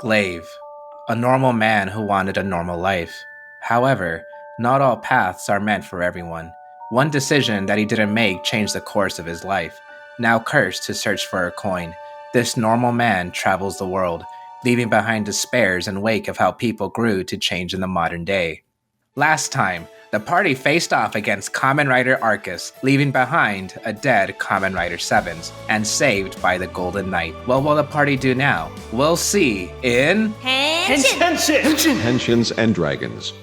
Glaive, a normal man who wanted a normal life. However, not all paths are meant for everyone. One decision that he didn't make changed the course of his life. Now cursed to search for a coin, this normal man travels the world, leaving behind despairs in wake of how people grew to change in the modern day. Last time, the party faced off against Kamen Rider Arcus, leaving behind a dead Kamen Rider 7s, and saved by the Golden Knight. What will the party do now? We'll see in... Henshins and Dragons.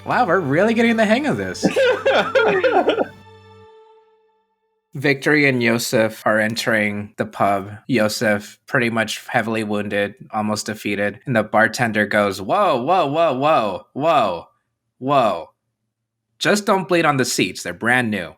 Wow, we're really getting the hang of this. Victory and Yosef are entering the pub. Yosef, pretty much heavily wounded, almost defeated. And the bartender goes, whoa, whoa, whoa, whoa, whoa, whoa. Just don't bleed on the seats. They're brand new.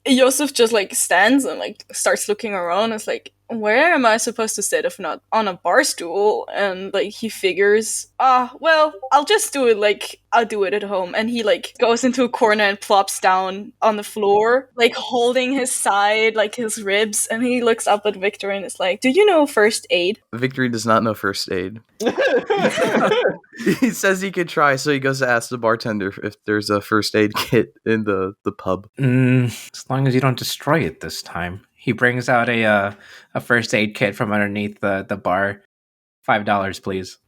Yosef just stands and starts looking around. It's where am I supposed to sit if not on a bar stool? And he figures, well, I'll just do it I'll do it at home. And he goes into a corner and plops down on the floor, holding his side, his ribs. And he looks up at Victor and is do you know first aid? Victory does not know first aid. He says he could try, so he goes to ask the bartender if there's a first aid kit in the pub. As long as you don't destroy it this time. He brings out a first aid kit from underneath the bar. $5, please.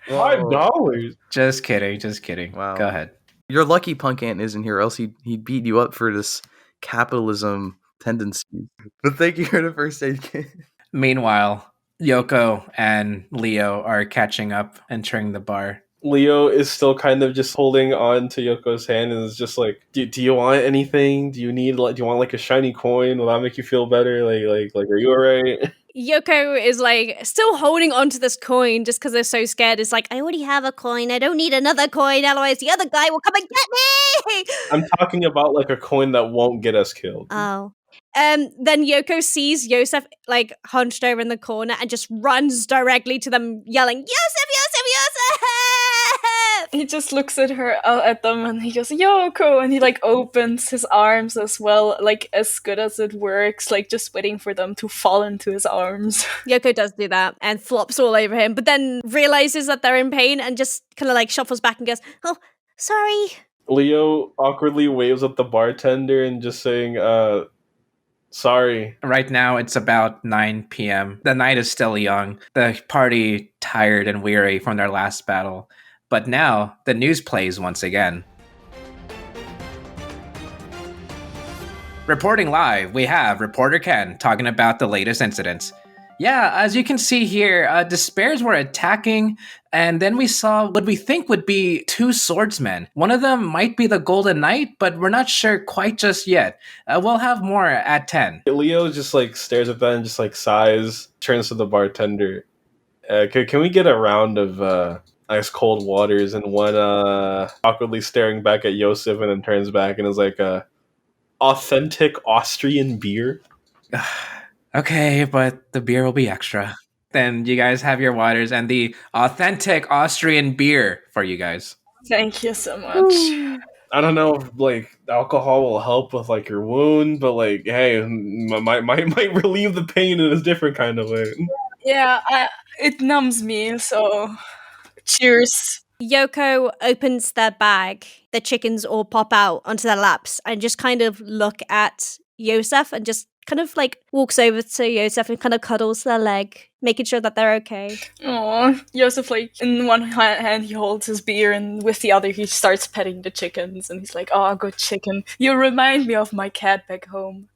$5? Just kidding. Wow. Go ahead. You're lucky PunkAnt isn't here, else he'd beat you up for this capitalism tendency. But thank you for the first aid kit. Meanwhile, Yoko and Leo are catching up, entering the bar. Leo is still kind of just holding on to Yoko's hand and is just do you want anything? Do you want a shiny coin? Will that make you feel better? Are you alright? Yoko is still holding onto this coin just because they're so scared. It's I already have a coin. I don't need another coin. Otherwise, the other guy will come and get me. I'm talking about a coin that won't get us killed. Oh. Then Yoko sees Yosef hunched over in the corner and just runs directly to them, yelling, "Yosef, Yosef, Yosef!" He just looks at them, and he goes, "Yoko!" And he opens his arms as well, as good as it works, just waiting for them to fall into his arms. Yoko does do that and flops all over him, but then realizes that they're in pain and just kind of shuffles back and goes, "Oh, sorry." Leo awkwardly waves at the bartender and just saying, sorry. Right now, it's about 9 p.m. The night is still young. The party tired and weary from their last battle. But now, the news plays once again. Reporting live, we have Reporter Ken talking about the latest incidents. Yeah, as you can see here, despairs were attacking, and then we saw what we think would be two swordsmen. One of them might be the Golden Knight, but we're not sure quite just yet. We'll have more at 10. Leo just stares at that and just sighs, turns to the bartender. Can we get a round of ice cold waters, and one awkwardly staring back at Yosef and then turns back and is authentic Austrian beer? Okay, but the beer will be extra. Then you guys have your waters and the authentic Austrian beer for you guys. Thank you so much. I don't know if alcohol will help with your wound, but hey, might relieve the pain in a different kind of way. Yeah, it numbs me, so cheers. Yoko opens their bag. The chickens all pop out onto their laps and just kind of look at Yosef and just kind of walks over to Yosef and kind of cuddles their leg, making sure that they're okay. Aww, Yosef in one hand he holds his beer and with the other he starts petting the chickens and he's oh, good chicken. You remind me of my cat back home.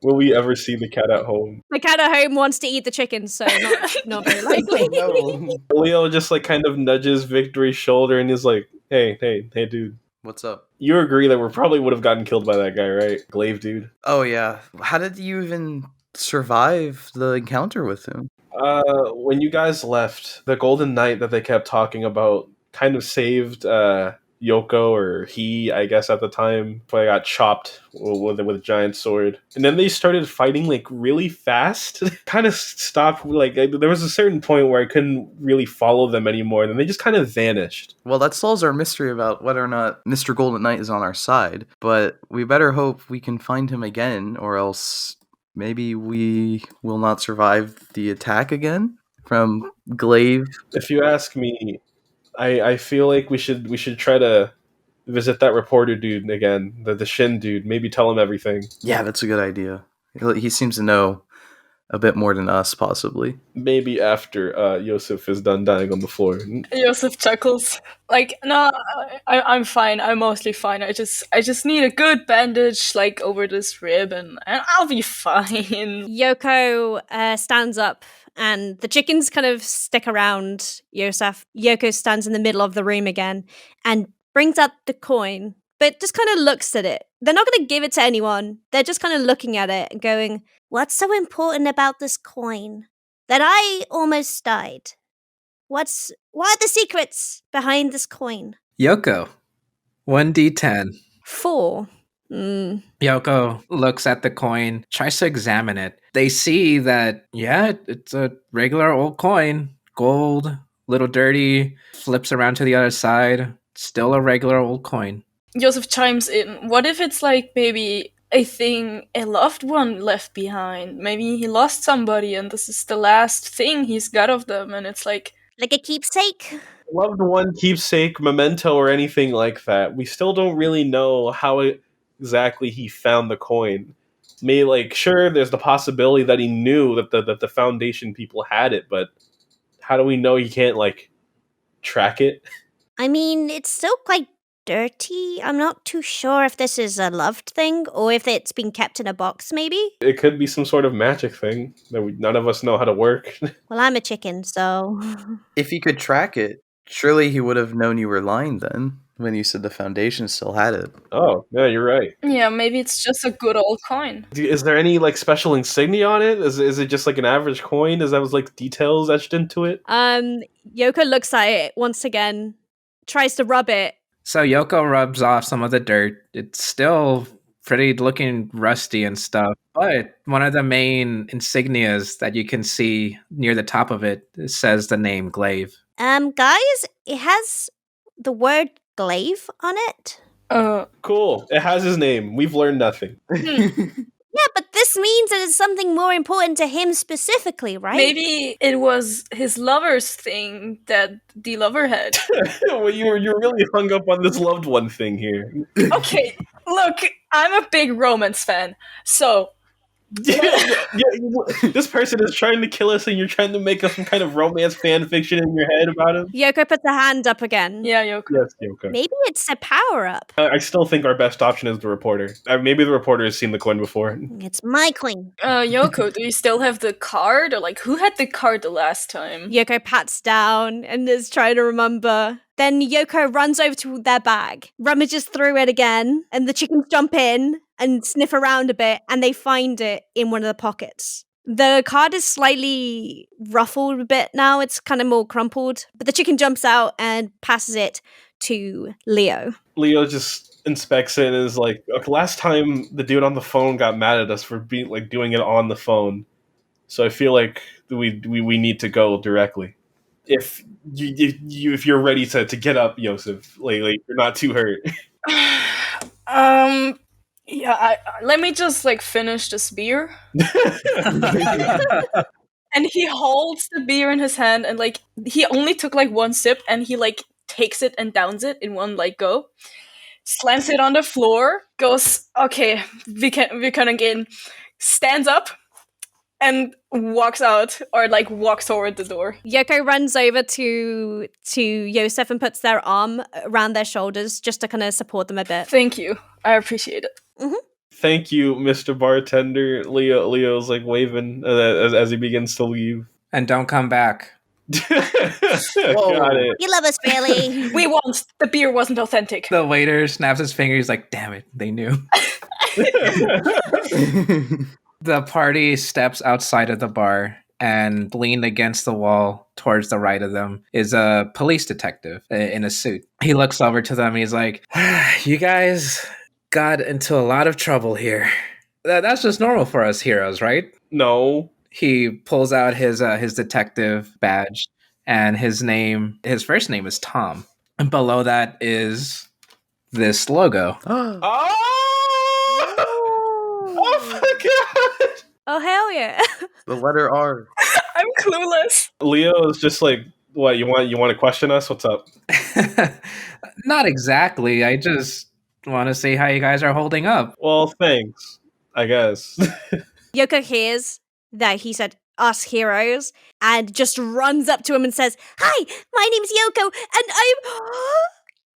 Will we ever see the cat at home? The cat at home wants to eat the chickens, so not very likely. No. Leo just kind of nudges Victory's shoulder and is hey dude. What's up? You agree that we probably would have gotten killed by that guy, right? Glaive dude. Oh yeah. How did you even survive the encounter with him? When you guys left, the Golden Knight that they kept talking about kind of saved Yoko, or he, I guess at the time, before I got chopped with a giant sword. And then they started fighting really fast. Kind of stopped, there was a certain point where I couldn't really follow them anymore, and then they just kind of vanished. Well, that solves our mystery about whether or not Mr. Golden Knight is on our side, but we better hope we can find him again, or else Maybe we will not survive the attack again from Glaive. If you ask me, I feel like we should try to visit that reporter dude again, the Shin dude. Maybe tell him everything. Yeah, that's a good idea. He seems to know a bit more than us, possibly. Maybe after Yosef is done dying on the floor. Joseph chuckles. Like, no, I'm fine. I'm mostly fine. I just need a good bandage, like, over this rib, and I'll be fine. Yoko stands up, and the chickens kind of stick around Yosef. Yoko stands in the middle of the room again and brings out the coin, but just kind of looks at it. They're not going to give it to anyone. They're just kind of looking at it and going, "What's so important about this coin that I almost died? What are the secrets behind this coin?" Yoko, 1d10. 4. Yoko looks at the coin, tries to examine it. They see that, yeah, it's a regular old coin. Gold, little dirty, flips around to the other side. Still a regular old coin. Joseph chimes in. What if it's like maybe a thing a loved one left behind? Maybe he lost somebody and this is the last thing he's got of them, and it's like a keepsake? Loved one, keepsake, memento, or anything like that. We still don't really know how exactly he found the coin. Sure, there's the possibility that he knew that the Foundation people had it, but how do we know he can't, track it? I mean, it's still quite dirty. I'm not too sure if this is a loved thing or if it's been kept in a box, maybe. It could be some sort of magic thing that none of us know how to work. Well, I'm a chicken, so... If he could track it, surely he would have known you were lying then, when you said the Foundation still had it. Oh, yeah, you're right. Yeah, maybe it's just a good old coin. Is there any, special insignia on it? Is it just, an average coin? Does that have, details etched into it? Yoko looks at it once again, tries to rub it. So Yoko rubs off some of the dirt. It's still pretty looking rusty and stuff, but one of the main insignias that you can see near the top of it says the name Glaive. Guys, it has the word Glaive on it. Cool. It has his name. We've learned nothing. Yeah, but this means that it's something more important to him specifically, right? Maybe it was his lover's thing that the lover had. Well, you're really hung up on this loved one thing here. Okay, look, I'm a big romance fan, so... This person is trying to kill us and you're trying to make up some kind of romance fan fiction in your head about him? Yoko puts a hand up again. Yeah, Yoko. Yes, Yoko. Maybe it's a power-up. I still think our best option is the reporter. Maybe the reporter has seen the coin before. It's my coin. Yoko, do you still have the card? Or, who had the card the last time? Yoko pats down and is trying to remember. Then Yoko runs over to their bag, rummages through it again, and the chickens jump in and sniff around a bit, and they find it in one of the pockets. The card is slightly ruffled a bit now. It's kind of more crumpled. But the chicken jumps out and passes it to Leo. Leo just inspects it and is like, okay, last time the dude on the phone got mad at us for being doing it on the phone. So I feel like we need to go directly. If you're ready to get up, Yosef, you're not too hurt. Yeah, let me just finish this beer. And he holds the beer in his hand, and he only took one sip, and he takes it and downs it in one go. Slams it on the floor, goes, okay, we can again, stands up, and walks out, or walks toward the door. Yoko runs over to Yosef and puts their arm around their shoulders just to kind of support them a bit. Thank you. I appreciate it. Mm-hmm. Thank you, Mr. Bartender. Leo's waving as he begins to leave. And don't come back. Got it. You love us, Bailey. We won't. The beer wasn't authentic. The waiter snaps his finger. He's like, damn it, they knew. The party steps outside of the bar, and leaned against the wall towards the right of them is a police detective in a suit. He looks over to them and he's like, you guys got into a lot of trouble here. That's just normal for us heroes, right? No. He pulls out his detective badge, and his first name is Tom. And below that is this logo. Oh my god! Oh, hell yeah. The letter R. I'm clueless. Leo is just like, what, you want to question us? What's up? Not exactly. I just want to see how you guys are holding up. Well, thanks, I guess. Yoko hears that he said us heroes and just runs up to him and says, "Hi, my name's Yoko and I'm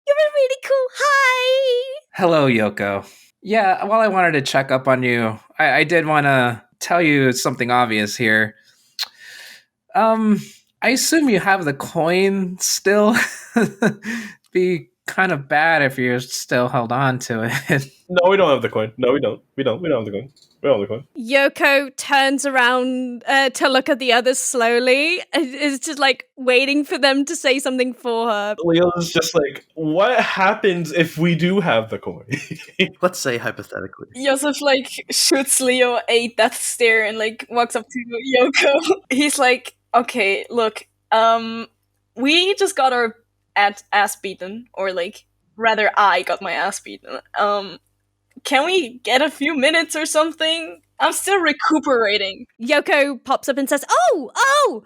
you're a really cool hi." Hello, Yoko. Yeah, well, I wanted to check up on you. I did want to tell you something obvious here. I assume you have the coin still. Be kind of bad if you still held on to it. No, we don't have the coin. No, we don't. We don't have the coin. We don't have the coin. Yoko turns around to look at the others slowly and is just like waiting for them to say something for her. Leo's just like, what happens if we do have the coin? Let's say hypothetically. Yosef like shoots Leo a death stare and like walks up to Yoko. He's like, okay, look, we just got our ass beaten, or like rather I got my ass beaten. Can we get a few minutes or something? I'm still recuperating. Yoko pops up and says, Oh,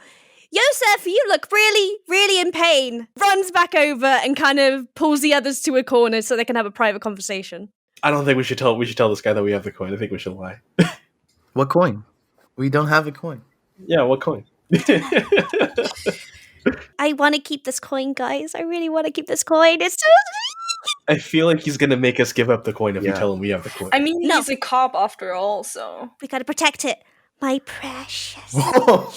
Yosef, you look really, really in pain. Runs back over and kind of pulls the others to a corner so they can have a private conversation. I don't think we should tell this guy that we have the coin. I think we should lie. What coin? We don't have a coin. Yeah, what coin? I want to keep this coin, guys. I really want to keep this coin. It's so... I feel like he's gonna make us give up the coin if we Yeah. tell him we have the coin. I mean, No. he's a cop after all, so. We gotta protect it. My precious. Whoa.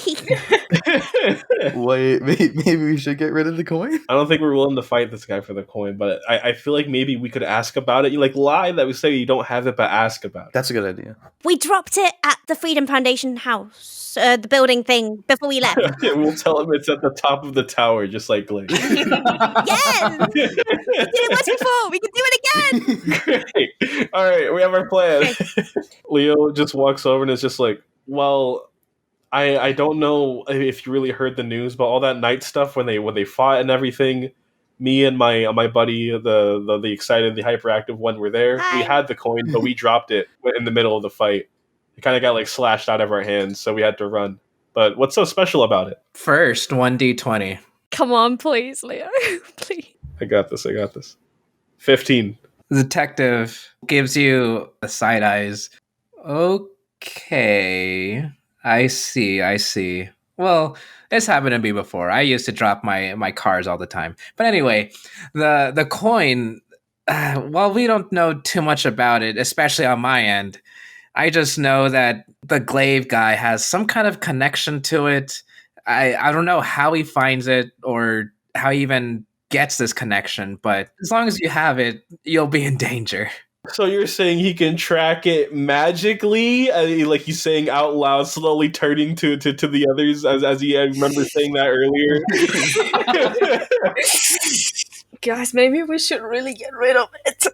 Wait, maybe we should get rid of the coin? I don't think we're willing to fight this guy for the coin, but I feel like maybe we could ask about it. You like lie that we say you don't have it, but ask about it. That's a good idea. We dropped it at the Freedom Foundation house, the building thing, before we left. We'll tell him it's at the top of the tower, just like Glade. Yes! We did it once before. We can do it again. Great. All right, we have our plan. Leo just walks over and is just like, well, I don't know if you really heard the news, but all that night stuff when they fought and everything. Me and my buddy, the excited, the hyperactive one, were there. Hi. We had the coin, but we dropped it in the middle of the fight. It kind of got like slashed out of our hands, so we had to run. But what's so special about it? First, 1d20. Come on, please, Leo. Please. I got this. 15. The detective gives you the side eyes. Okay. I see. Well, it's happened to me before. I used to drop my cars all the time. But anyway, the coin, well, we don't know too much about it, especially on my end. I just know that the Glaive guy has some kind of connection to it. I don't know how he finds it or how he even gets this connection, but as long as you have it, you'll be in danger. So you're saying he can track it magically? Like he's saying out loud, slowly turning to the others as he I remember saying that earlier. Guys, maybe we should really get rid of it.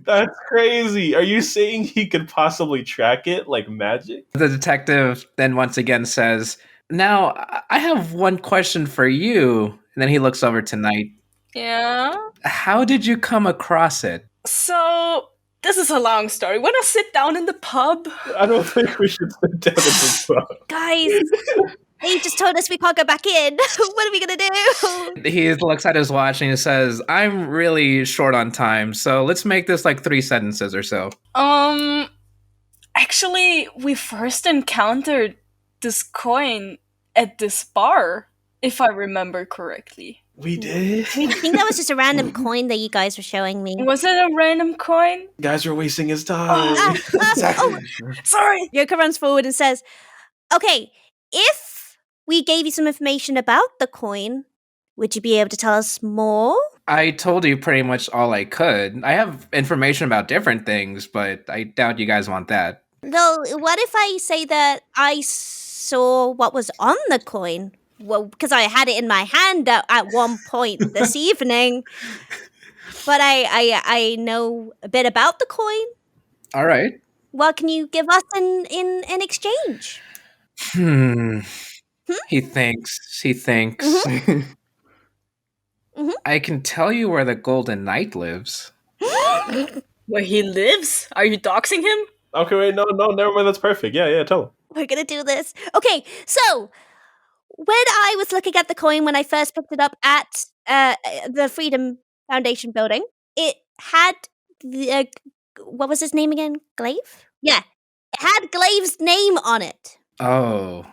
That's crazy. Are you saying he could possibly track it like magic? The detective then once again says, "Now, I have one question for you." And then he looks over to Knight. Yeah? How did you come across it? So, this is a long story. Wanna sit down in the pub? I don't think we should sit down at the pub. Guys, they just told us we can't go back in. What are we gonna do? He looks at his watch and he says, "I'm really short on time, so let's make this like 3 sentences or so." Actually, we first encountered this coin at this bar, if I remember correctly. We did? I think that was just a random coin that you guys were showing me. Was it a random coin? Guys are wasting his time. Sorry! Yoko runs forward and says, "Okay, if we gave you some information about the coin, would you be able to tell us more?" I told you pretty much all I could. I have information about different things, but I doubt you guys want that. Well, what if I say that I saw what was on the coin? Well, because I had it in my hand at one point this evening. But I know a bit about the coin. All right. What can you give us in exchange? He thinks. I can tell you where the Golden Knight lives. Where he lives? Are you doxing him? Okay, wait, no, never mind. That's perfect. Yeah, tell him. We're gonna do this. Okay, so when I was looking at the coin when I first picked it up at the Freedom Foundation building, it had the what was his name again? Glaive? Yeah, it had Glaive's name on it. Oh.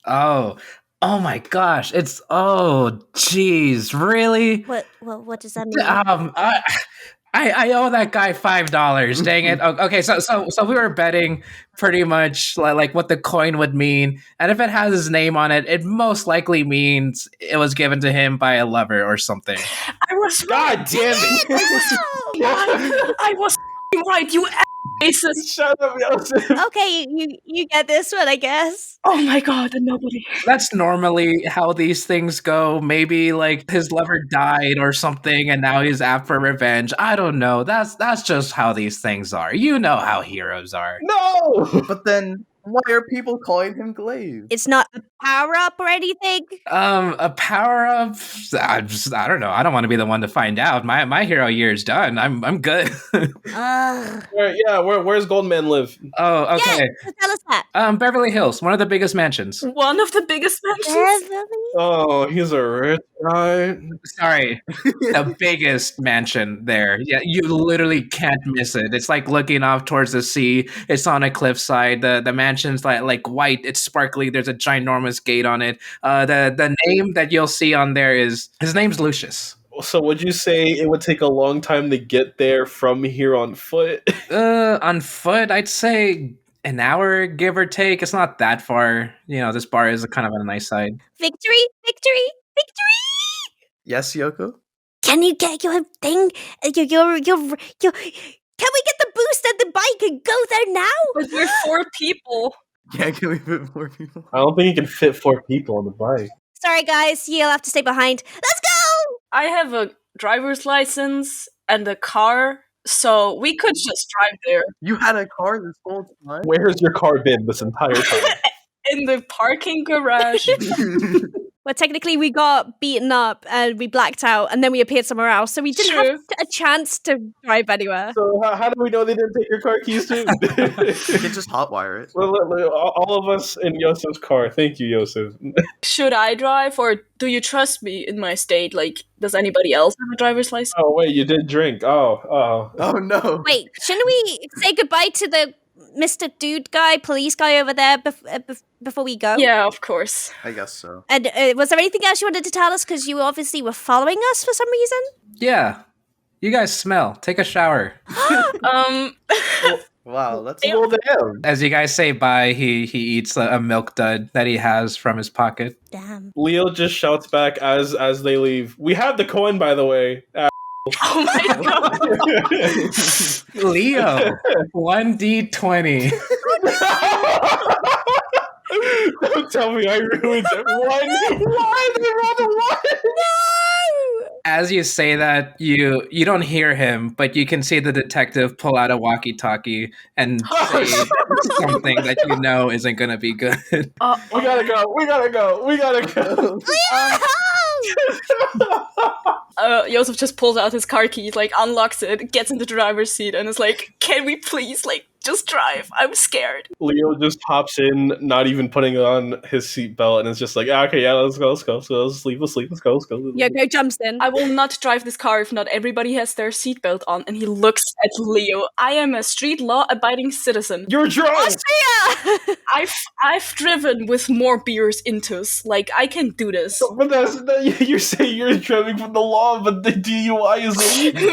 Oh my gosh. Jeez, really? What does that mean? I owe that guy $5. Dang it. Okay, so we were betting pretty much like what the coin would mean, and if it has his name on it, it most likely means it was given to him by a lover or something. I was right. God damn it! I was right. You racist. Shut up, Yosef. Okay, you get this one, I guess. Oh my god, and nobody. That's normally how these things go. Maybe like his lover died or something, and now he's after revenge. I don't know. That's just how these things are. You know how heroes are. No. But then, why are people calling him Glaive? It's not a power up or anything. A power up. I don't know. I don't want to be the one to find out. My hero year is done. I'm good. Ugh. Where's Goldman live? Oh, okay. Yeah, tell us that. Beverly Hills, one of the biggest mansions. One of the biggest mentions. Beverly? Oh, he's a rich guy. Sorry, the biggest mansion there. Yeah, you literally can't miss it. It's like looking off towards the sea. It's on a cliffside. The mansion's like white. It's sparkly. There's a ginormous gate on it. The name that you'll see on there is his name's Lucius. So would you say it would take a long time to get there from here on foot? On foot, I'd say an hour, give or take. It's not that far. You know, this bar is kind of on a nice side. Victory! Yes, Yoko? Can you get your thing? Can we get the boost and the bike and go there now? But we're 4 people. Yeah, can we put more people? I don't think you can fit 4 people on the bike. Sorry, guys, you'll have to stay behind. Let's go! I have a driver's license and a car, so we could just drive there. You had a car this whole time? Where's your car been this entire time? In the parking garage. Well, technically, we got beaten up and we blacked out, and then we appeared somewhere else, so we didn't have a chance to drive anywhere. So how do we know they didn't take your car keys too? You can just hotwire it. Well, all of us in Yosef's car. Thank you, Yosef. Should I drive, or do you trust me in my state? Like, does anybody else have a driver's license? Oh wait, you did drink. Oh. Oh no. Wait, shouldn't we say goodbye to the Mr. Dude guy, police guy over there before we go? Yeah, of course. I guess so. And was there anything else you wanted to tell us? Because you obviously were following us for some reason? Yeah. You guys smell. Take a shower. Wow, that's Well, damn. As you guys say bye, he eats a milk dud that he has from his pocket. Damn. Leo just shouts back as they leave. We have the coin, by the way. Oh my god. Leo, 1d20. Don't tell me I ruined it. Why did I roll a 1? As you say that, you don't hear him, but you can see the detective pull out a walkie-talkie and say something that you know isn't going to be good. We gotta go. Joseph just pulls out his car keys, like unlocks it, gets into the driver's seat, and is like, "Can we please, like, just drive? I'm scared." Leo just hops in, not even putting on his seatbelt, and it's just like, okay, yeah, let's go, let's sleep, let's go. Yoko jumps in. I will not drive this car if not everybody has their seatbelt on. And he looks at Leo. I am a street law-abiding citizen. You're drunk. Austria! I've driven with more beers intus. Like, I can do this. But you're saying you're driving from the law, but the DUI is illegal.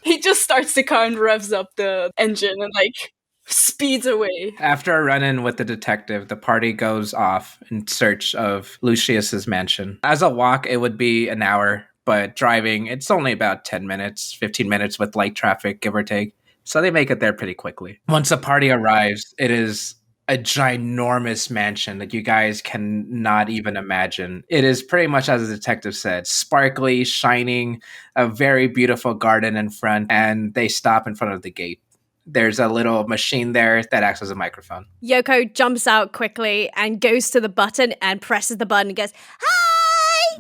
He just starts the car and revs up the engine and, like, speeds away. After a run-in with the detective, the party goes off in search of Lucius's mansion. As a walk, it would be an hour, but driving, it's only about 10 minutes, 15 minutes with light traffic, give or take. So they make it there pretty quickly. Once the party arrives, it is a ginormous mansion that you guys can not even imagine. It is pretty much, as the detective said, sparkly, shining, a very beautiful garden in front, and they stop in front of the gate. There's a little machine there that acts as a microphone. Yoko jumps out quickly and goes to the button and presses the button and goes, "Hi!"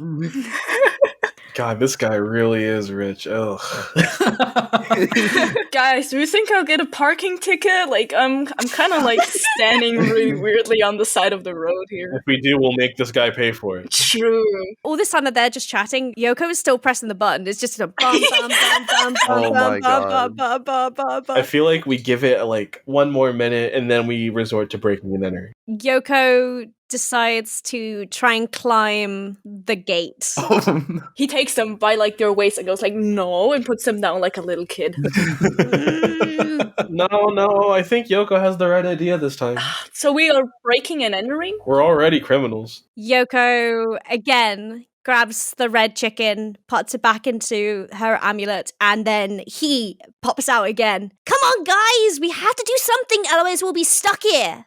God, this guy really is rich. Ugh. Guys, do you think I'll get a parking ticket? Like, I'm kind of like standing really weirdly on the side of the road here. If we do, we'll make this guy pay for it. True. All this time that they're just chatting, Yoko is still pressing the button. It's just a bum bum bum bum Oh bum my bum God. bum bum bum I bum. feel like we give it like one more minute and then we resort to breaking and entering. Yoko decides to try and climb the gate. He takes them by like their waist and goes like, no, and puts them down like a little kid. No, I think Yoko has the right idea this time. So we are breaking and entering? We're already criminals. Yoko again grabs the red chicken, puts it back into her amulet, and then he pops out again. Come on, guys, we have to do something, otherwise we'll be stuck here.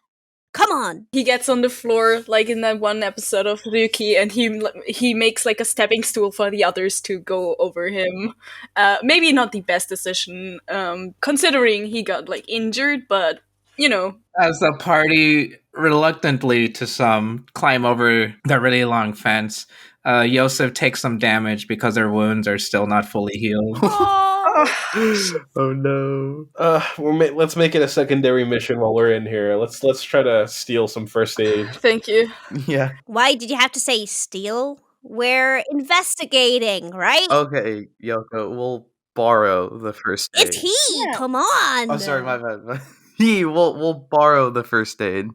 Come on. He gets on the floor, like in that one episode of Ryuki, and he makes like a stepping stool for the others to go over him. Maybe not the best decision, considering he got like injured, but you know. As the party reluctantly to some climb over the really long fence, Yosef takes some damage because their wounds are still not fully healed. Oh no. Let's make it a secondary mission while we're in here. Let's try to steal some first aid. Thank you. Yeah. Why did you have to say steal? We're investigating, right? Okay, Yoko, we'll borrow the first aid. It's he. Yeah. Come on. Oh, sorry, my bad. We'll borrow the first aid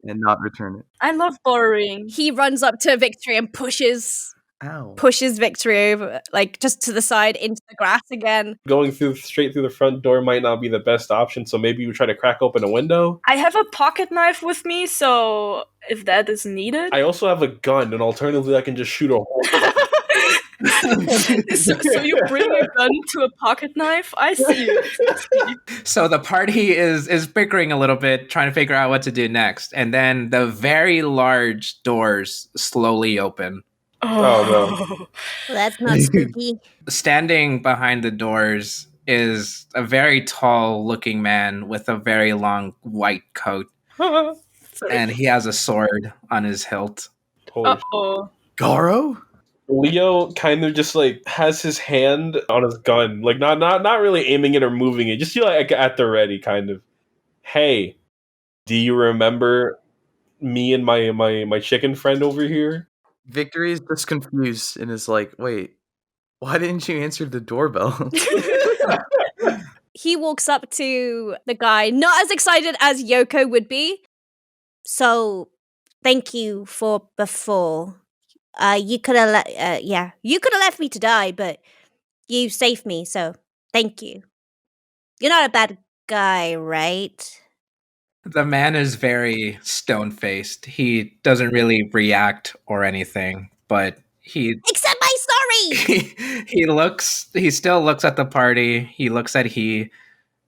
and not return it. I love borrowing. He runs up to Victory and pushes Ow. Victory over, like just to the side into the grass again. Going straight through the front door might not be the best option, so maybe we try to crack open a window. I have a pocket knife with me, so if that is needed. I also have a gun, and alternatively, I can just shoot a hole. so you bring a gun to a pocket knife? I see you. So the party is bickering a little bit, trying to figure out what to do next. And then the very large doors slowly open. Oh, no. Well, that's not spooky. Standing behind the doors is a very tall looking man with a very long white coat. And he has a sword on his hilt. Holy Oh. Garo? Leo kind of just like has his hand on his gun, like not really aiming it or moving it, just like at the ready, kind of. Hey, do you remember me and my chicken friend over here? Victory is just confused and is like, wait, why didn't you answer the doorbell? He walks up to the guy, not as excited as Yoko would be. So, thank you for before. You could have you could have left me to die, but you saved me, so thank you. You're not a bad guy, right? The man is very stone-faced. He doesn't really react or anything, but he Accept my sorry! he still looks at the party. He looks at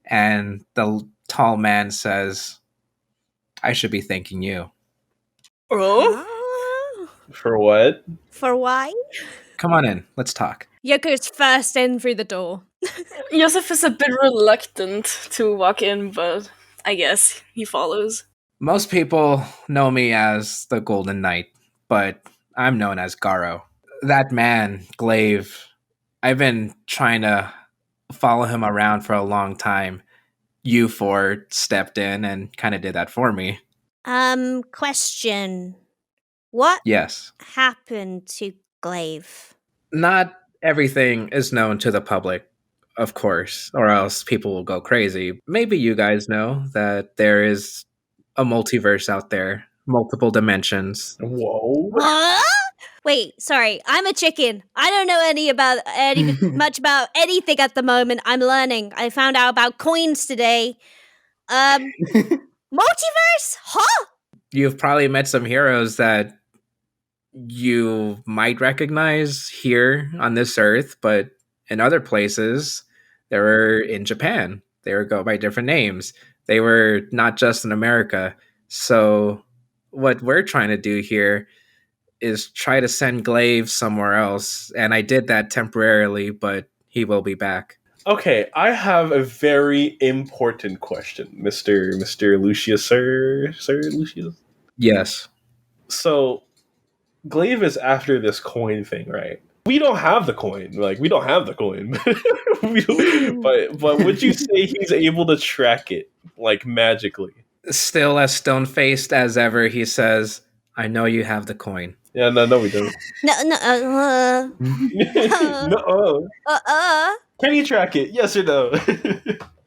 and the tall man says, I should be thanking you. Oh? For what? For why? Come on in. Let's talk. Yoko's first in through the door. Joseph is a bit reluctant to walk in, but I guess he follows. Most people know me as the Golden Knight, but I'm known as Garo. That man, Glaive, I've been trying to follow him around for a long time. You four stepped in and kind of did that for me. Question. What Yes. happened to Glaive? Not everything is known to the public, of course, or else people will go crazy. Maybe you guys know that there is a multiverse out there, multiple dimensions. Whoa. Huh? Wait, sorry, I'm a chicken. I don't know much about anything at the moment. I'm learning. I found out about coins today. Multiverse? Huh? You've probably met some heroes that you might recognize here on this earth, but in other places, they were in Japan. They were go by different names. They were not just in America. So what we're trying to do here is try to send Glaive somewhere else. And I did that temporarily, but he will be back. Okay, I have a very important question, Mr. Lucius, Sir Lucius. Yes. So, Glaive is after this coin thing, right? We don't have the coin. Like, we don't have the coin. but would you say he's able to track it, like, magically? Still as stone-faced as ever, he says, I know you have the coin. Yeah, no, we don't. No. No. Can you track it? Yes or no?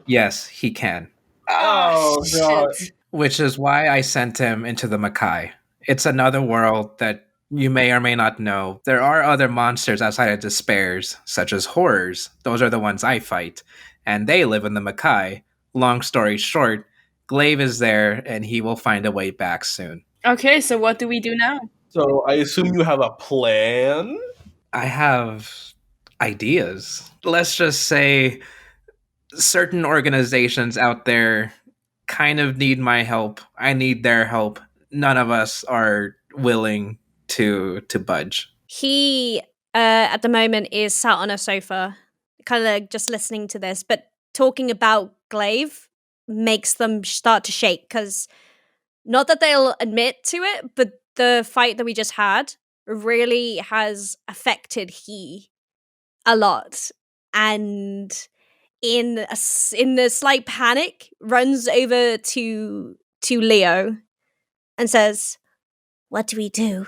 Yes, he can. Oh, God. shit. Which is why I sent him into the Makai. It's another world that you may or may not know. There are other monsters outside of despairs, such as horrors. Those are the ones I fight. And they live in the Makai. Long story short, Glaive is there, and he will find a way back soon. Okay, so what do we do now? So I assume you have a plan? I have ideas. Let's just say certain organizations out there kind of need my help. I need their help. None of us are willing to budge. He, at the moment, is sat on a sofa, kind of just listening to this, but talking about Glaive makes them start to shake, because not that they'll admit to it, but the fight that we just had really has affected he a lot. And in the slight panic, runs over to Leo and says, "What do we do?"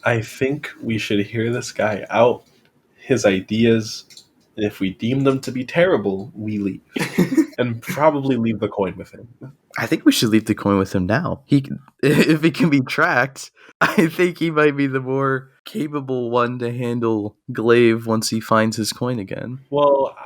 I think we should hear this guy out, his ideas, and if we deem them to be terrible, we leave. And probably leave the coin with him. I think we should leave the coin with him now. If he can be tracked, I think he might be the more capable one to handle Glaive once he finds his coin again. Well,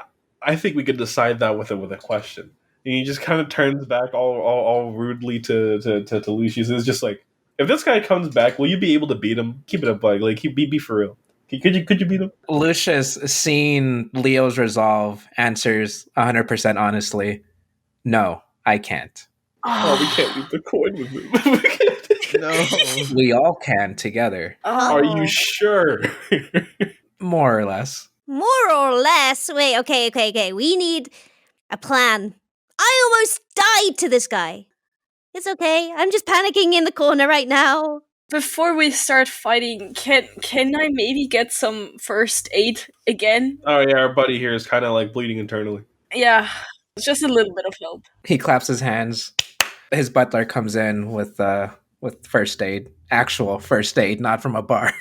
I think we could decide that with a question. And he just kind of turns back all rudely to Lucius. It's just like, if this guy comes back, will you be able to beat him? Keep it up, like be for real. Could you beat him? Lucius, seeing Leo's resolve, answers 100% honestly, no, I can't. Oh, we can't leave the coin with him. No. We all can together. Are you sure? More or less. More or less. Wait, okay. We need a plan. I almost died to this guy. It's okay. I'm just panicking in the corner right now. Before we start fighting, can I maybe get some first aid again? Oh yeah, our buddy here is kind of like bleeding internally. Yeah, just a little bit of help. He claps his hands. His butler comes in with first aid. Actual first aid, not from a bar.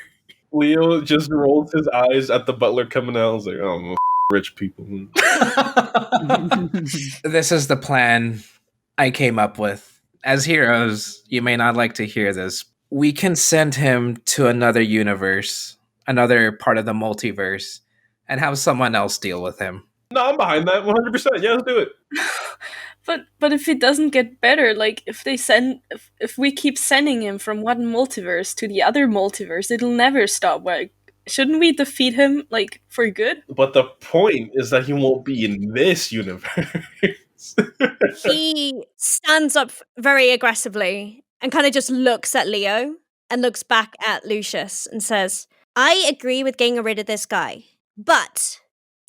Leo just rolls his eyes at the butler coming out. I was like, oh, rich people. This is the plan I came up with. As heroes, you may not like to hear this. We can send him to another universe, another part of the multiverse, and have someone else deal with him. No, I'm behind that 100%. Yeah, let's do it. But if it doesn't get better, like if we keep sending him from one multiverse to the other multiverse, it'll never stop. Like, shouldn't we defeat him like for good? But the point is that he won't be in this universe. He stands up very aggressively and kind of just looks at Leo and looks back at Lucius and says, I agree with getting rid of this guy, but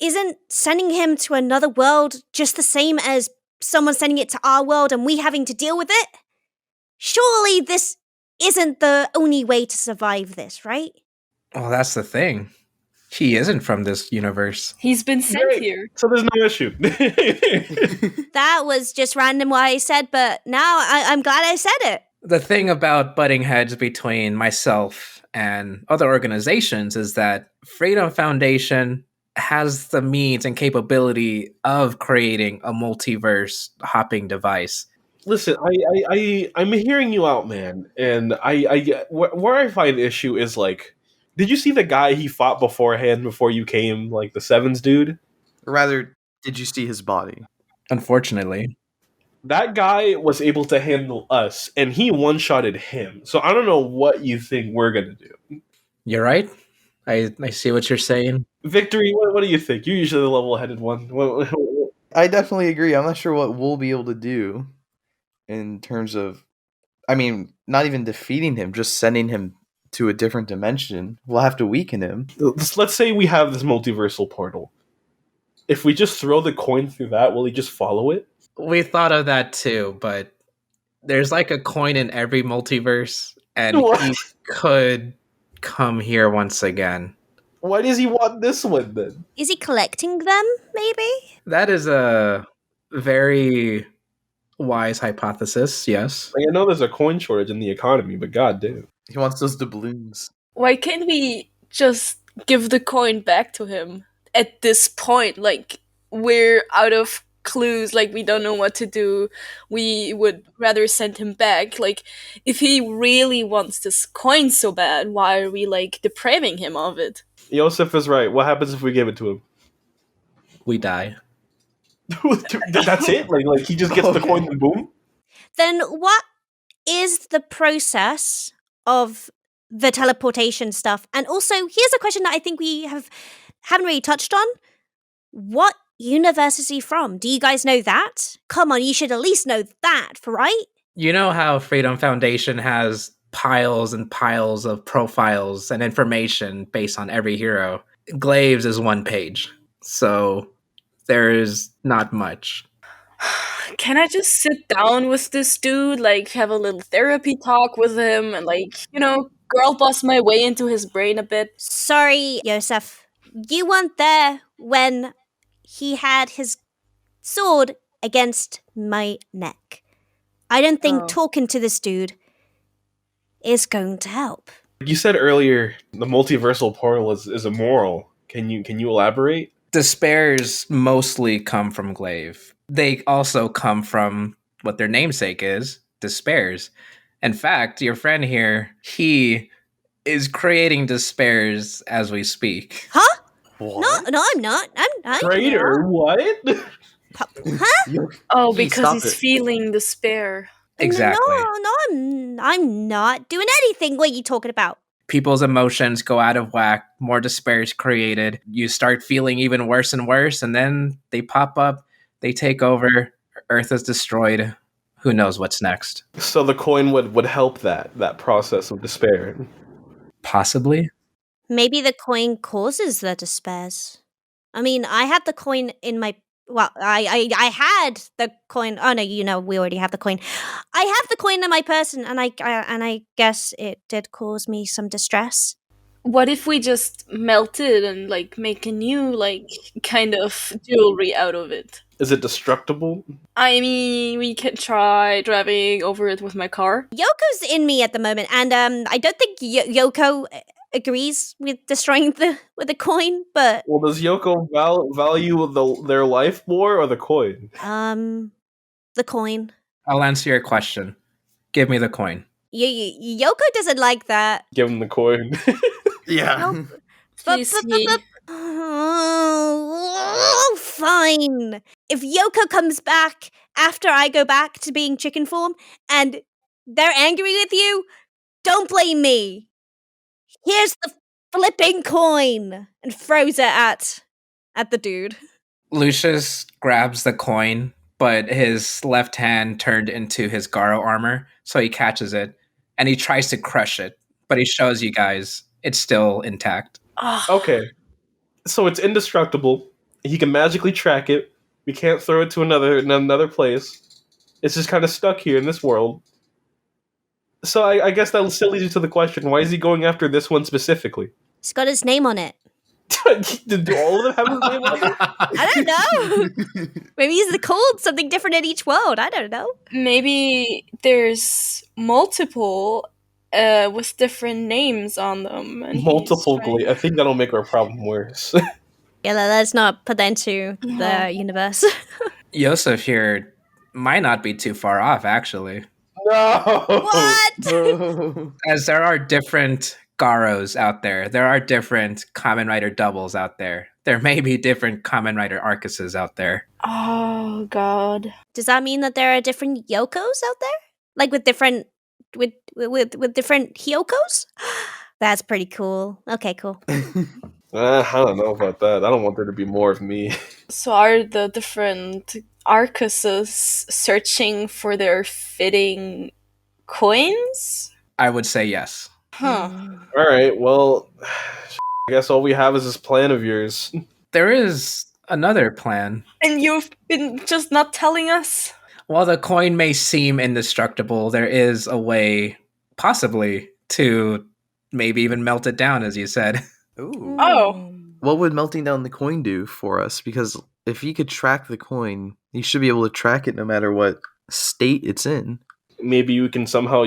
isn't sending him to another world just the same as someone sending it to our world and we having to deal with it? Surely this isn't the only way to survive this, right? Well, that's the thing. He isn't from this universe. He's been sent Great. here. So there's no issue. That was just random what I said, but now I'm glad I said it. The thing about butting heads between myself and other organizations is that Freedom Foundation has the means and capability of creating a multiverse hopping device. Listen, I'm hearing you out, man, and where I find issue is like, did you see the guy he fought beforehand before you came, like the Sevens dude? Or rather, did you see his body? Unfortunately, That guy was able to handle us, and he one-shotted him. So I don't know what you think we're gonna do. you're right. I see what you're saying. Victory, what do you think? You're usually the level-headed one. I definitely agree. I'm not sure what we'll be able to do in terms of, I mean, not even defeating him, just sending him to a different dimension. We'll have to weaken him. Let's say we have this multiversal portal. If we just throw the coin through that, will he just follow it? We thought of that too, but there's like a coin in every multiverse, and What? he could come here once again. Why does he want this one then? Is he collecting them, maybe? That is a very wise hypothesis, yes. Like, I know there's a coin shortage in the economy, but goddamn. He wants those doubloons. Why can't we just give the coin back to him at this point? Like, we're out of clues, like, we don't know what to do. We would rather send him back. Like, if he really wants this coin so bad, why are we, like, depriving him of it? Yosef is right. What happens if we give it to him? We die. That's it? Like he just gets the coin and boom? Then what is the process of the teleportation stuff? And also, here's a question that I think we haven't really touched on. What universe is he from? Do you guys know that? Come on, you should at least know that, right? You know how Freedom Foundation has piles and piles of profiles and information based on every hero? Glaives is one page, so there's not much. Can I just sit down with this dude, like, have a little therapy talk with him, and, like, girl boss my way into his brain a bit? Sorry, Yosef. You weren't there when he had his sword against my neck. I don't think talking to this dude is going to help. You said earlier the multiversal portal is immoral. Can you elaborate? Despairs mostly come from Glaive. They also come from what their namesake is, Despairs. In fact, your friend here, he is creating Despairs as we speak. Huh? What? No, I'm not. I'm Traitor, what? Huh? Oh, Gee, because stop he's it. feeling despair. Exactly. No, I'm not doing anything. What are you talking about? People's emotions go out of whack, more despair is created. You start feeling even worse and worse, and then they pop up, they take over, Earth is destroyed. Who knows what's next? So the coin would help that process of despair. Possibly. Maybe the coin causes the despairs. I mean, I had the coin in my. Well, I had the coin. Oh no, we already have the coin. I have the coin in my person, and I guess it did cause me some distress. What if we just melt it and, like, make a new, like, kind of jewelry out of it? Is it destructible? I mean, we can try driving over it with my car. Yoko's in me at the moment, and I don't think Yoko agrees with destroying the coin, but Well, does Yoko value their life more or the coin? the coin. I'll answer your question. Give me the coin. Yoko doesn't like that. Give him the coin. Yeah. Please, he... Oh, fine. If Yoko comes back after I go back to being chicken form and they're angry with you, don't blame me. Here's the flipping coin, and throws it at the dude. Lucius grabs the coin, but his left hand turned into his Garo armor, so he catches it, and he tries to crush it, but he shows you guys it's still intact. Okay. So it's indestructible. He can magically track it. We can't throw it to another place. It's just kind of stuck here in this world. So I guess that still leads you to the question, why is he going after this one specifically? It's got his name on it. Do all of them have his name on it? I don't know. Maybe he's called something different in each world. I don't know. Maybe there's multiple with different names on them. And Multiple he's trying- Glee. I think that'll make our problem worse. Yeah, let's not put that into the universe. Yosef here might not be too far off, actually. No! What? No. As there are different Garos out there, there are different Kamen Rider doubles out there. There may be different Kamen Rider Arcuses out there. Oh, God. Does that mean that there are different Yokos out there? Like with different with different Hiyokos? That's pretty cool. Okay, cool. I don't know about that. I don't want there to be more of me. So are the different Arcuses searching for their fitting coins? I would say yes. Huh. Alright, well, I guess all we have is this plan of yours. There is another plan. And you've been just not telling us? While the coin may seem indestructible, there is a way, possibly, to maybe even melt it down, as you said. Ooh. Oh. What would melting down the coin do for us? Because if he could track the coin, he should be able to track it no matter what state it's in. Maybe you can somehow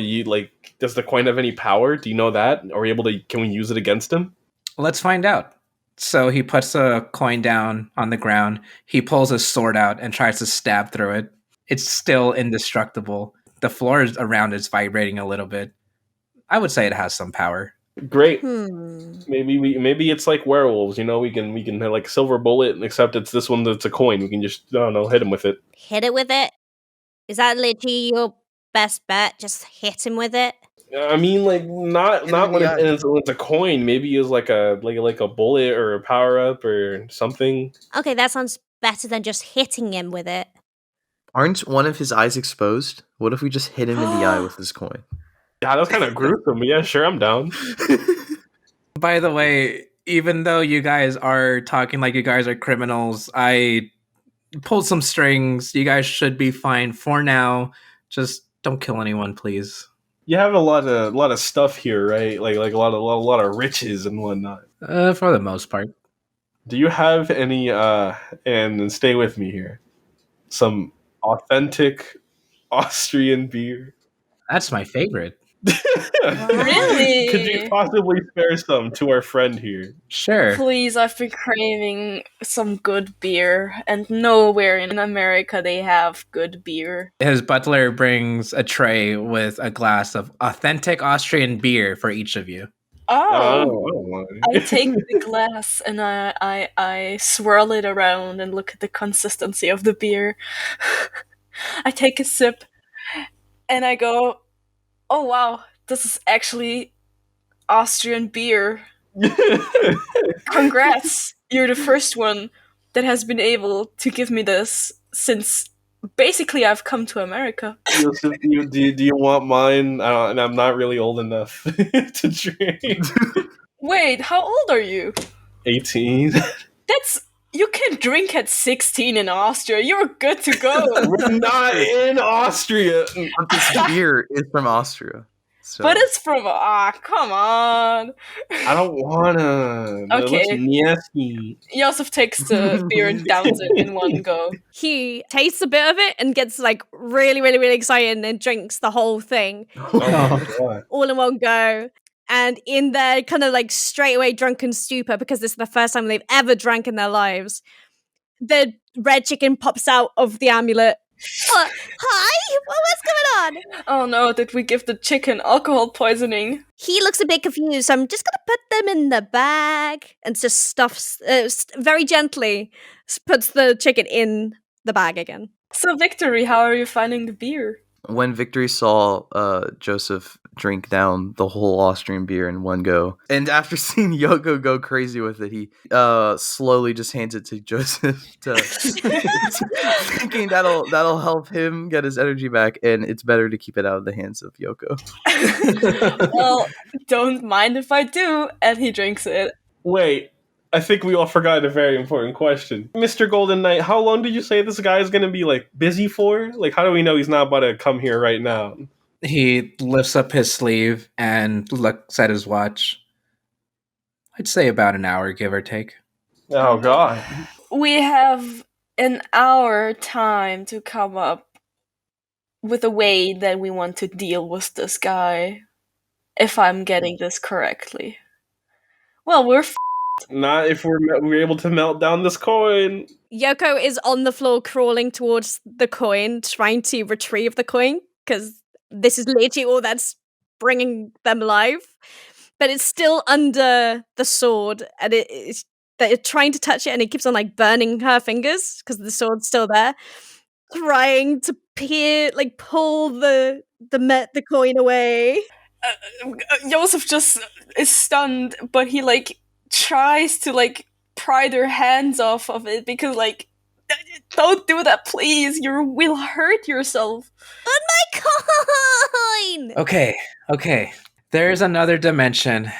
does the coin have any power? Do you know that? Are we able to? Can we use it against him? Let's find out. So he puts a coin down on the ground. He pulls his sword out and tries to stab through it. It's still indestructible. The floor around is vibrating a little bit. I would say it has some power. Great. Hmm. Maybe it's like werewolves. We can have like silver bullet, except it's this one that's a coin. We can just hit him with it. Hit it with it? Is that literally your best bet? Just hit him with it? I mean, like not when it's a coin. Maybe it's like a bullet or a power up or something. Okay, that sounds better than just hitting him with it. Aren't one of his eyes exposed? What if we just hit him in the eye with this coin? Yeah, that's kind of gruesome. But yeah, sure, I'm down. By the way, even though you guys are talking like you guys are criminals, I pulled some strings. You guys should be fine for now. Just don't kill anyone, please. You have a lot of stuff here, right? Like a lot of riches and whatnot. For the most part. Do you have any? And stay with me here. Some authentic Austrian beer. That's my favorite. Really? Could you possibly spare some to our friend here? Sure. Please, I've been craving some good beer, and nowhere in America they have good beer. His butler brings a tray with a glass of authentic Austrian beer for each of you. Oh, I don't want I it. take the glass and I swirl it around and look at the consistency of the beer. I take a sip and I go, oh wow, this is actually Austrian beer. Congrats! You're the first one that has been able to give me this since basically I've come to America. Joseph, do you want mine? And I'm not really old enough to drink. Wait, how old are you? 18. You can drink at 16 in Austria. You're good to go. We're not in Austria. But this beer is from Austria. So. But it's from come on. I don't wanna. Okay. It looks nasty. Joseph takes the beer and downs it in one go. He tastes a bit of it and gets like really, really, really excited and drinks the whole thing Oh my god. all in one go. And in their kind of like straight away drunken stupor, because this is the first time they've ever drank in their lives, the red chicken pops out of the amulet. Hi? What's going on? Oh no, did we give the chicken alcohol poisoning? He looks a bit confused, so I'm just gonna put them in the bag and just stuffs very gently puts the chicken in the bag again. So Victory, how are you finding the beer? When Victory saw Joseph drink down the whole Austrian beer in one go, and after seeing Yoko go crazy with it, he slowly just hands it to Joseph, thinking that'll help him get his energy back, and it's better to keep it out of the hands of Yoko. Well, don't mind if I do, and he drinks it. Wait, I think we all forgot a very important question. Mr. Golden Knight, how long did you say this guy is going to be, like, busy for? Like, how do we know he's not about to come here right now? He lifts up his sleeve and looks at his watch. I'd say about an hour, give or take. Oh, God. We have an hour time to come up with a way that we want to deal with this guy, if I'm getting this correctly. Well, we're Not if we're able to melt down this coin. Yoko is on the floor crawling towards the coin, trying to retrieve the coin, because this is literally all that's bringing them alive. But it's still under the sword, and they're trying to touch it, and it keeps on like burning her fingers because the sword's still there. Trying to pull the coin away. Joseph just is stunned, but he tries to pry their hands off of it because don't do that, please. You will hurt yourself. But my coin! Okay. There's another dimension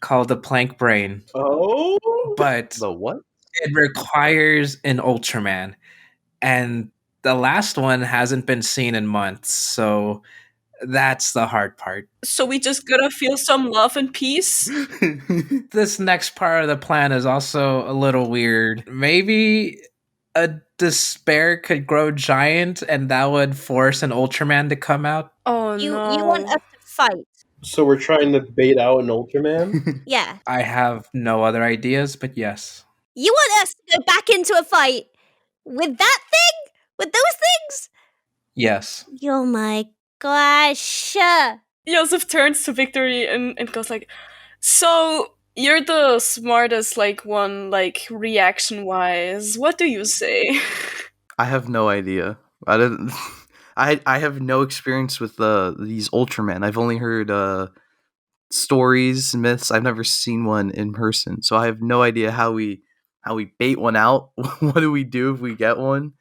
called the plank brain, Oh? but The what? it requires an ultraman, and the last one hasn't been seen in months, so That's the hard part. So we just gotta feel some love and peace? This next part of the plan is also a little weird. Maybe a despair could grow giant and that would force an Ultraman to come out. Oh You no. want us to fight? So we're trying to bait out an Ultraman? Yeah. I have no other ideas, but yes. You want us to go back into a fight with that thing? With those things? Yes. Oh my gosh. Joseph turns to Victory and goes like, so you're the smartest one reaction wise. What do you say? I have no idea. I didn't. I have no experience with these Ultraman. I've only heard stories, myths. I've never seen one in person, so I have no idea how we bait one out. What do we do if we get one?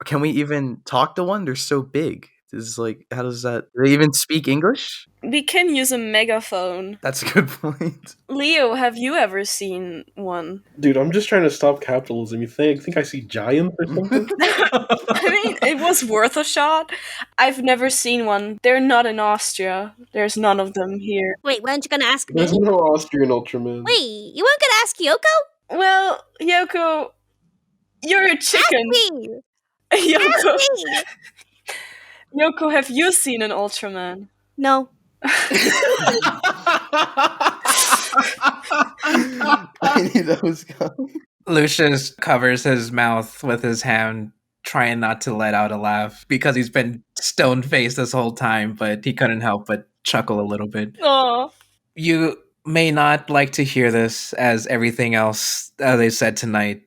Can we even talk to one? They're so big. This is how does that? Do they even speak English? We can use a megaphone. That's a good point. Leo, have you ever seen one? Dude, I'm just trying to stop capitalism. You think I see giants or something? I mean, it was worth a shot. I've never seen one. They're not in Austria. There's none of them here. Wait, weren't you gonna ask me? There's no Austrian Ultraman. Wait, you weren't gonna ask Yoko? Well, Yoko, you're a chicken. Ask me! Yoko, Ask me! Yoko, have you seen an Ultraman? No. I knew that was coming. Lucius covers his mouth with his hand, trying not to let out a laugh because he's been stone faced this whole time, but he couldn't help but chuckle a little bit. Oh, You may not like to hear this, as everything else they said tonight.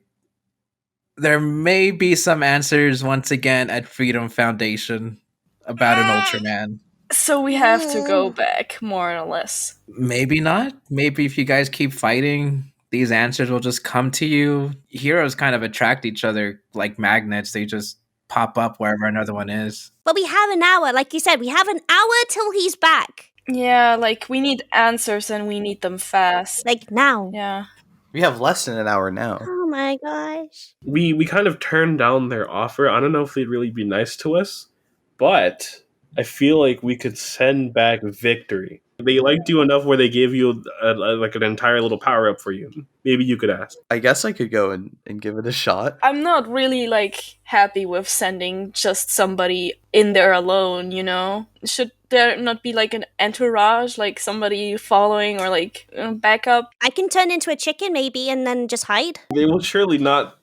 There may be some answers once again at Freedom Foundation about an Ultraman. so we have to go back, more or less. Maybe not. Maybe if you guys keep fighting, these answers will just come to you. Heroes kind of attract each other like magnets. They just pop up wherever another one is. But we have an hour, like you said. We have an hour till he's back. Yeah, we need answers and we need them fast. Like now. Yeah. We have less than an hour now. Oh my gosh. We kind of turned down their offer. I don't know if they'd really be nice to us, but I feel like we could send back Victory. They liked you enough where they gave you an entire little power up for you. Maybe you could ask. I guess I could go and give it a shot. I'm not really happy with sending just somebody in there alone, you know? Should there not be an entourage, somebody following or backup? I can turn into a chicken maybe and then just hide. They will surely not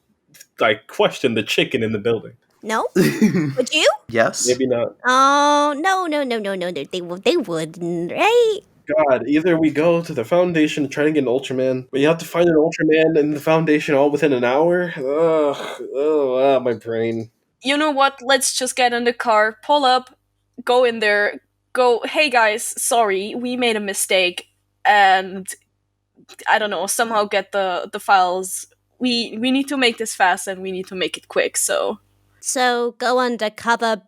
question the chicken in the building. No? Would you? Yes. Maybe not. Oh, no. They wouldn't, right? God, either we go to the Foundation and try to get an Ultraman, but you have to find an Ultraman in the Foundation all within an hour? Ugh, my brain. You know what? Let's just get in the car, pull up, go in there, go, hey guys, sorry, we made a mistake, and I don't know, somehow get the files. We need to make this fast and we need to make it quick, so... So go undercover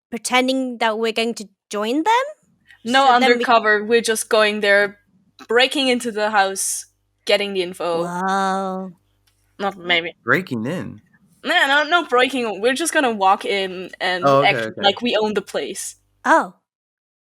pretending that we're going to join them? No So then undercover, we're just going there, breaking into the house, getting the info. Whoa. Not maybe. Breaking in. No breaking. We're just gonna walk in and act okay. like we own the place. Oh.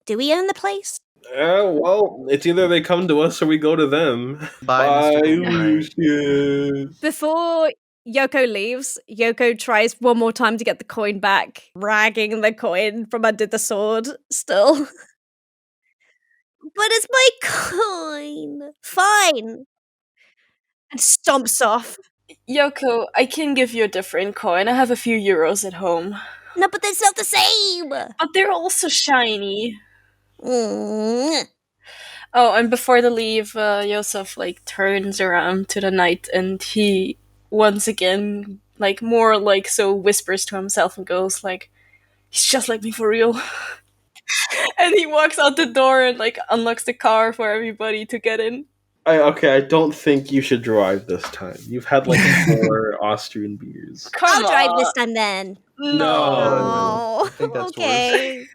Do we own the place? Well, it's either they come to us or we go to them. Bye, Mr. Lucius. Before Yoko leaves, Yoko tries one more time to get the coin back, dragging the coin from under the sword still. But it's my coin. Fine. And stomps off. Yoko, I can give you a different coin. I have a few euros at home. No, but that's not the same. But they're also shiny. Mm. Oh, and before they leave, Yosef turns around to the knight and he once again so whispers to himself and goes he's just like me for real. And he walks out the door and unlocks the car for everybody to get in. I don't think you should drive this time. You've had 4 Austrian beers. Come I'll drive on. this time then. No. Oh, I think that's okay.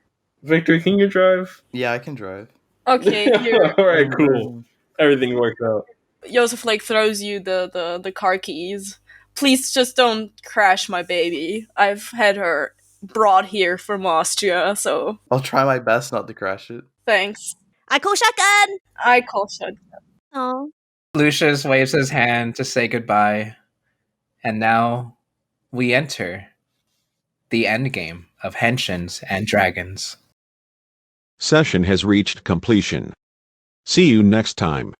Victor, can you drive? Yeah, I can drive. Okay, here. Alright, cool. Everything worked out. Joseph throws you the car keys. Please just don't crash my baby. I've had her brought here from Austria, so I'll try my best not to crash it. thanks. I call shotgun. I call shotgun. Oh, Lucius waves his hand to say goodbye, and now we enter the endgame of Henshins and Dragons. Session has reached completion. See you next time.